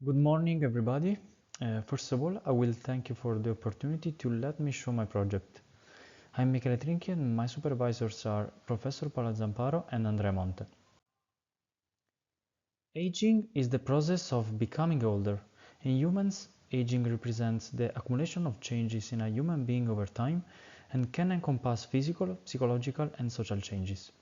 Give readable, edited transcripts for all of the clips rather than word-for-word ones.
Good morning, everybody. First of all, I will thank you for the opportunity to let me show my project. I'm Michele Trinchi and my supervisors are Professor Paola Zamparo and Andrea Monte. Aging is the process of becoming older. In humans, aging represents the accumulation of changes in a human being over time and can encompass physical, psychological, and social changes.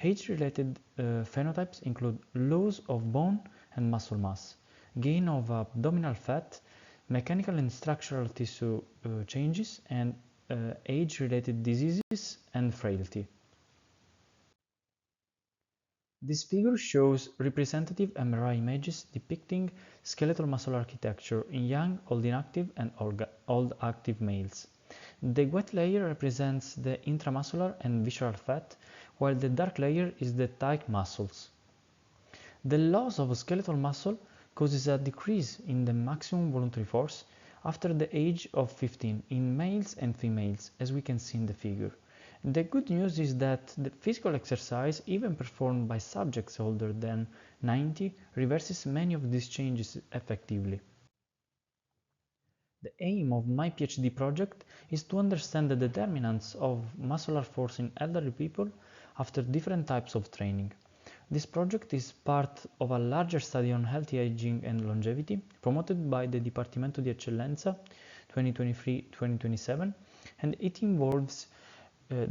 Age-related phenotypes include loss of bone and muscle mass, gain of abdominal fat, mechanical and structural tissue changes, and age-related diseases and frailty. This figure shows representative MRI images depicting skeletal muscle architecture in young, old inactive, and old active males. The wet layer represents the intramuscular and visceral fat, while the dark layer is the thigh muscles. The loss of skeletal muscle causes a decrease in the maximum voluntary force after the age of 15 in males and females, as we can see in the figure. The good news is that the physical exercise, even performed by subjects older than 90, reverses many of these changes effectively. The aim of my PhD project is to understand the determinants of muscular force in elderly people after different types of training. This project is part of a larger study on healthy aging and longevity promoted by the Dipartimento di Eccellenza 2023-2027, and it involves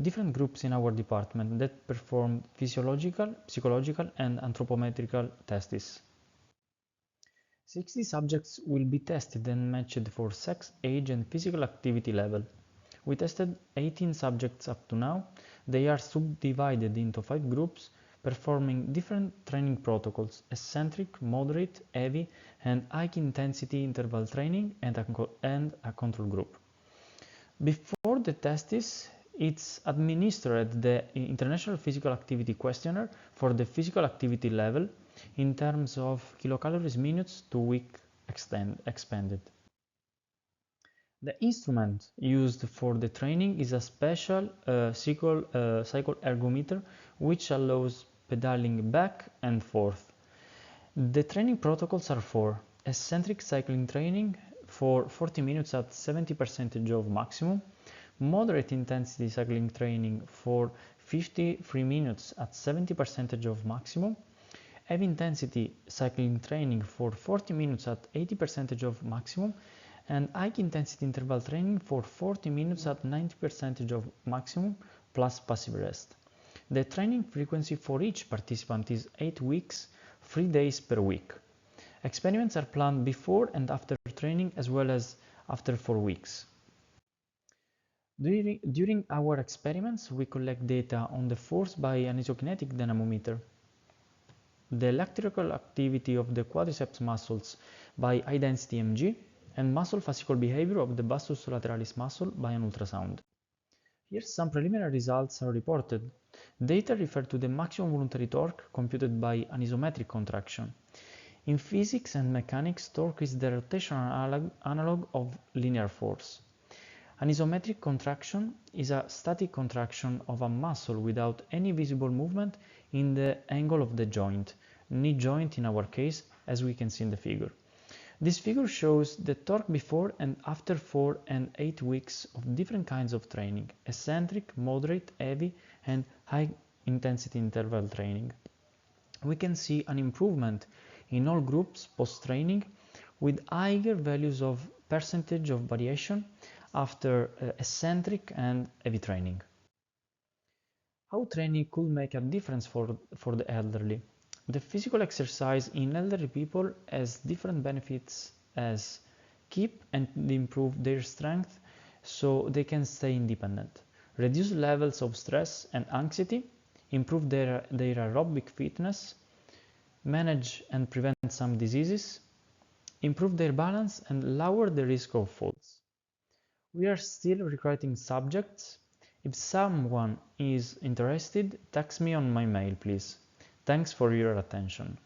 different groups in our department that perform physiological, psychological, and anthropometrical tests. 60 subjects will be tested and matched for sex, age, and physical activity level. We tested 18 subjects up to now. They are subdivided into 5 groups, performing different training protocols: eccentric, moderate, heavy, and high-intensity interval training, and a control group. Before the tests, it's administered the International Physical Activity Questionnaire for the physical activity level in terms of kilocalories minutes to week expended. The instrument used for the training is a special cycle ergometer, which allows pedaling back and forth. The training protocols are for eccentric cycling training for 40 minutes at 70% of maximum, moderate intensity cycling training for 53 minutes at 70% of maximum, heavy intensity cycling training for 40 minutes at 80% of maximum, and high intensity interval training for 40 minutes at 90% of maximum plus passive rest. The training frequency for each participant is 8 weeks, 3 days per week. Experiments are planned before and after training, as well as after 4 weeks. During our experiments, we collect data on the force by an isokinetic dynamometer, the electrical activity of the quadriceps muscles by high-density EMG, and muscle fascicle behavior of the vastus lateralis muscle by an ultrasound. Here some preliminary results are reported. Data refer to the maximum voluntary torque computed by an isometric contraction. In physics and mechanics, torque is the rotational analog of linear force. An isometric contraction is a static contraction of a muscle without any visible movement in the angle of the joint, knee joint in our case, as we can see in the figure. This figure shows the torque before and after 4 and 8 weeks of different kinds of training: eccentric, moderate, heavy, and high intensity interval training. We can see an improvement in all groups post-training with higher values of percentage of variation after eccentric and heavy training. How training could make a difference for the elderly? The physical exercise in elderly people has different benefits as keep and improve their strength so they can stay independent, reduce levels of stress and anxiety, improve their aerobic fitness, manage and prevent some diseases, improve their balance, and lower the risk of falls. We are still recruiting subjects. If someone is interested, text me on my mail, please. Thanks for your attention.